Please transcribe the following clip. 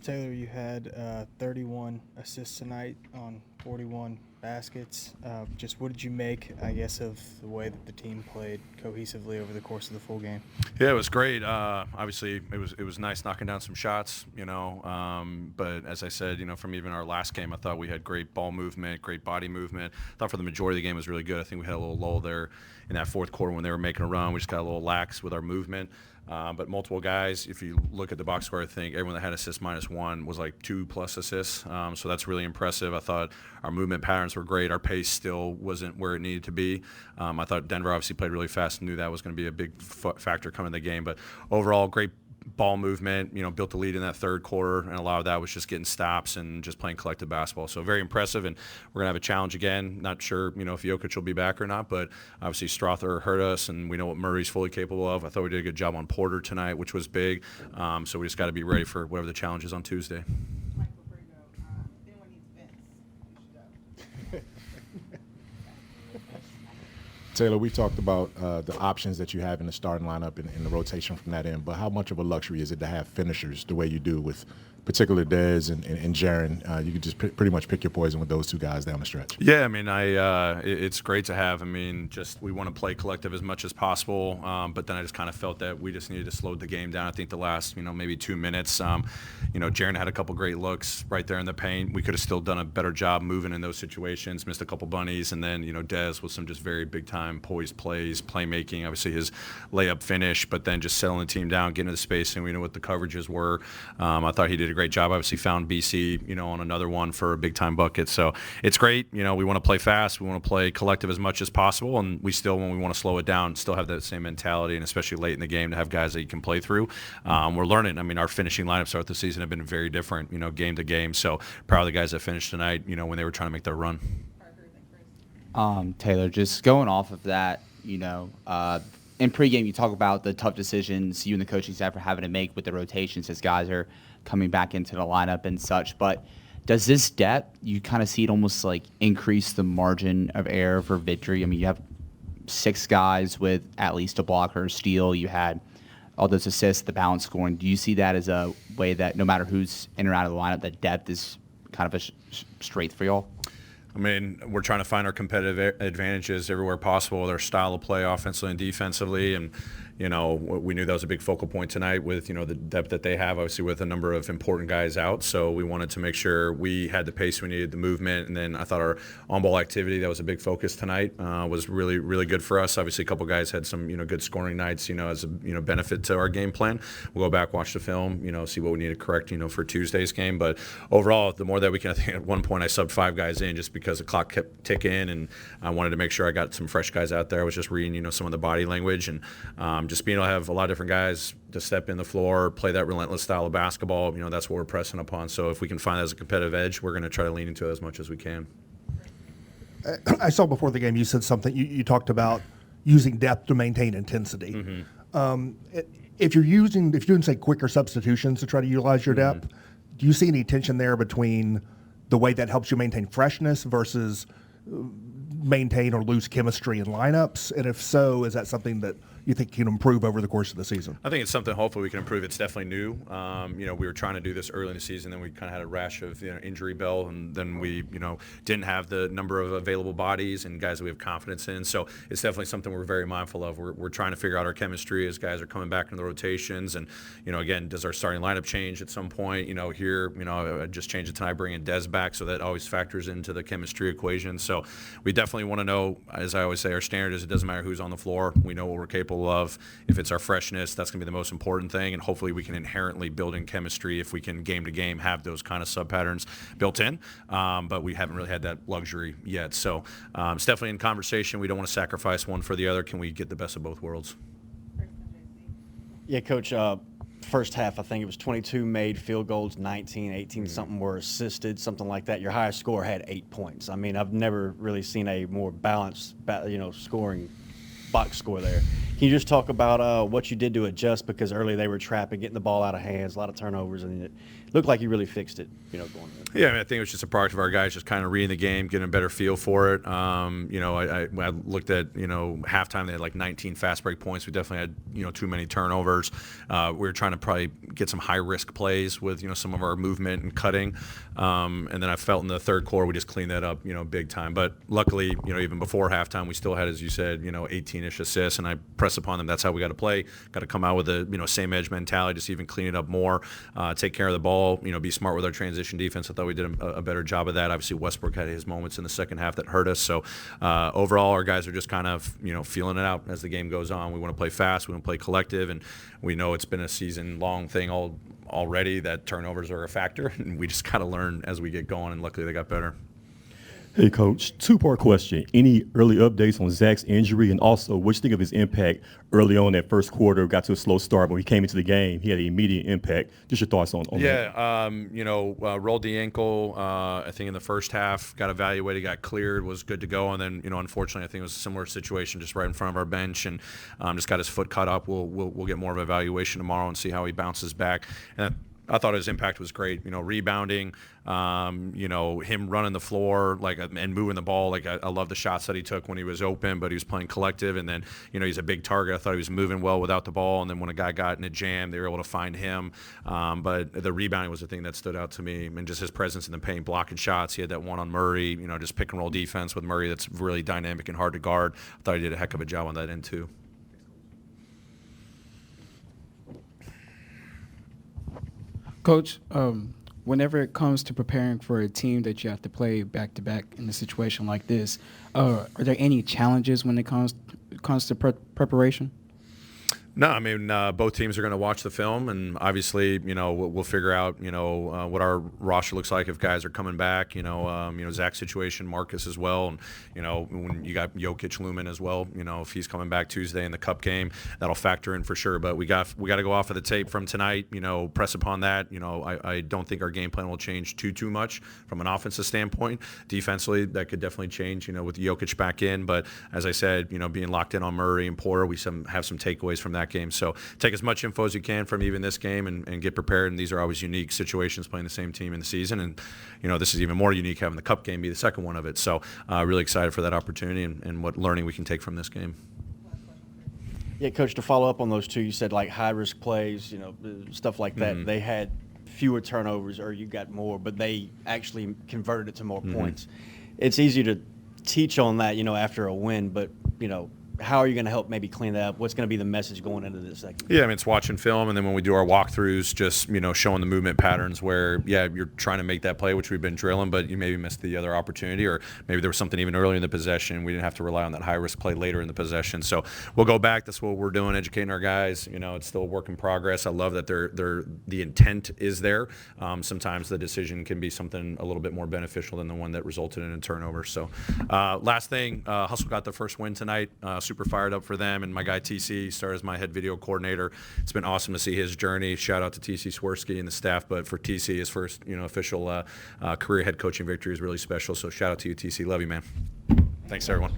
Taylor, you had 31 assists tonight on 41 baskets. Just what did you make, I guess, of the way that the team played cohesively over the course of the full game? Yeah, it was great. Obviously, it was nice knocking down some shots, but as I said, from even our last game, I thought we had great ball movement, great body movement. I thought for the majority of the game was really good. I think we had a little lull there in that fourth quarter when they were making a run. We just got a little lax with our movement. But multiple guys, if you look at the box score, I think everyone that had assist -1 was like 2+ assists. So that's really impressive. I thought our movement patterns were great. Our pace still wasn't where it needed to be. I thought Denver obviously played really fast and knew that was going to be a big factor coming in the game. But overall, great ball movement, built the lead in that third quarter, and a lot of that was just getting stops and just playing collective basketball. So very impressive, and we're going to have a challenge again. Not sure, if Jokic will be back or not, but obviously Strother hurt us, and we know what Murray's fully capable of. I thought we did a good job on Porter tonight, which was big. So we just got to be ready for whatever the challenge is on Tuesday. Taylor, we talked about the options that you have in the starting lineup and the rotation from that end, but how much of a luxury is it to have finishers the way you do with particularly Dez and Jaren? You could just pretty much pick your poison with those two guys down the stretch. Yeah, it's great to have. Just we want to play collective as much as possible, but then I just kind of felt that we just needed to slow the game down. I think the last, maybe 2 minutes, Jaren had a couple great looks right there in the paint. We could have still done a better job moving in those situations, missed a couple bunnies, and then, Dez with some just very big-time poised plays, playmaking, obviously his layup finish, but then just settling the team down, getting to the spacing. We know what the coverages were. I thought he did a great job. Obviously found BC, on another one for a big-time bucket. So it's great. We want to play fast. We want to play collective as much as possible, and we still, when we want to slow it down, still have that same mentality, and especially late in the game to have guys that you can play through. We're learning. Our finishing lineups throughout the season have been very different, game to game. So proud of the guys that finished tonight, when they were trying to make their run. Taylor, just going off of that, in pregame you talk about the tough decisions you and the coaching staff are having to make with the rotations as guys are coming back into the lineup and such. But does this depth, you kind of see it almost like increase the margin of error for victory? You have 6 guys with at least a block or a steal. You had all those assists, the balance scoring. Do you see that as a way that no matter who's in or out of the lineup, that depth is kind of a strength for y'all? We're trying to find our competitive advantages everywhere possible, their style of play offensively and defensively, and we knew that was a big focal point tonight with, the depth that they have, obviously with a number of important guys out. So we wanted to make sure we had the pace we needed, the movement, and then I thought our on-ball activity, that was a big focus tonight, was really, really good for us. Obviously, a couple guys had some, good scoring nights, as a, benefit to our game plan. We'll go back, watch the film, see what we need to correct, for Tuesday's game. But overall, the more that we can, I think at one point I subbed 5 guys in just because the clock kept ticking, and I wanted to make sure I got some fresh guys out there. I was just reading, some of the body language, and just being able to have a lot of different guys to step in the floor, play that relentless style of basketball, that's what we're pressing upon. So if we can find that as a competitive edge, we're going to try to lean into it as much as we can. I saw before the game you said something, you talked about using depth to maintain intensity. Mm-hmm. If you're doing, say, quicker substitutions to try to utilize your depth, do you see any tension there between the way that helps you maintain freshness versus maintain or lose chemistry in lineups? And if so, is that something that you think can improve over the course of the season? I think it's something hopefully we can improve. It's definitely new. We were trying to do this early in the season, then we kind of had a rash of injury bell, and then we didn't have the number of available bodies and guys that we have confidence in. So it's definitely something we're very mindful of. We're trying to figure out our chemistry as guys are coming back into the rotations, and again, does our starting lineup change at some point? Here, I just changed it tonight, bringing Dez back, so that always factors into the chemistry equation. So we definitely want to know, as I always say, our standard is it doesn't matter who's on the floor. We know what we're capable of. If it's our freshness, that's going to be the most important thing, and hopefully we can inherently build in chemistry if we can game to game have those kind of sub patterns built in, but we haven't really had that luxury yet. So it's definitely in conversation. We don't want to sacrifice one for the other. Can we get the best of both worlds? Yeah, Coach, first half I think it was 22 made field goals, 19, 18 something were assisted, something like that. Your highest score had 8 points. I've never really seen a more balanced scoring box score there. Can you just talk about what you did to adjust, because earlier they were trapping, getting the ball out of hands, a lot of turnovers, and it looked like you really fixed it, going in. Yeah, I mean, I think it was just a product of our guys just kind of reading the game, getting a better feel for it. I looked at, halftime, they had like 19 fast break points. We definitely had, too many turnovers. We were trying to probably get some high-risk plays with, some of our movement and cutting. And then I felt in the third quarter we just cleaned that up, big time. But luckily, even before halftime, we still had, as you said, 18-ish assists, and I press upon them. That's how we got to play. Got to come out with the, same edge mentality, just even clean it up more, take care of the ball, be smart with our transition defense. I thought we did a better job of that. Obviously, Westbrook had his moments in the second half that hurt us. So overall, our guys are just kind of, feeling it out as the game goes on. We want to play fast. We want to play collective, and we know it's been a season-long thing already that turnovers are a factor, and we just got to learn as we get going, and luckily they got better. Hey, Coach, two-part question. Any early updates on Zach's injury, and also what you think of his impact early on that first quarter? Got to a slow start, but when he came into the game, he had an immediate impact. Just your thoughts on that. Yeah, rolled the ankle, I think in the first half, got evaluated, got cleared, was good to go, and then, unfortunately, I think it was a similar situation just right in front of our bench, and just got his foot cut up. We'll get more of an evaluation tomorrow and see how he bounces back. And I thought his impact was great, rebounding, him running the floor, and moving the ball. I love the shots that he took when he was open, but he was playing collective. And then, he's a big target. I thought he was moving well without the ball. And then when a guy got in a jam, they were able to find him. But the rebounding was the thing that stood out to me. And just his presence in the paint, blocking shots. He had that one on Murray, just pick and roll defense with Murray that's really dynamic and hard to guard. I thought he did a heck of a job on that end too. Coach, whenever it comes to preparing for a team that you have to play back-to-back in a situation like this, are there any challenges when it comes to preparation? No, I mean, both teams are going to watch the film, and obviously, we'll figure out, what our roster looks like if guys are coming back. Zach's situation, Marcus as well, and when you got Jokic looming as well, if he's coming back Tuesday in the Cup game, that'll factor in for sure. But we got to go off of the tape from tonight. Press upon that. I don't think our game plan will change too much from an offensive standpoint. Defensively, that could definitely change. With Jokic back in, but as I said, being locked in on Murray and Porter, we have some takeaways from that game. So take as much info as you can from even this game and get prepared. And these are always unique situations playing the same team in the season. And, this is even more unique having the Cup game be the second one of it. So really excited for that opportunity and what learning we can take from this game. Yeah, Coach, to follow up on those two, you said like high-risk plays, stuff like that. Mm-hmm. They had fewer turnovers, or you got more, but they actually converted it to more points. It's easy to teach on that, after a win, but, how are you going to help maybe clean that up? What's going to be the message going into this second? Yeah, I mean, it's watching film, and then when we do our walkthroughs, just, showing the movement patterns where, you're trying to make that play, which we've been drilling, but you maybe missed the other opportunity, or maybe there was something even earlier in the possession. We didn't have to rely on that high-risk play later in the possession. So we'll go back. That's what we're doing, educating our guys. It's still a work in progress. I love that the intent is there. Sometimes the decision can be something a little bit more beneficial than the one that resulted in a turnover. So last thing, Hustle got the first win tonight. Super fired up for them, and my guy TC started as my head video coordinator. It's been awesome to see his journey. Shout out to TC Swirsky and the staff, but for TC, his first official career head coaching victory is really special. So shout out to you, TC. Love you, man. Thanks, everyone.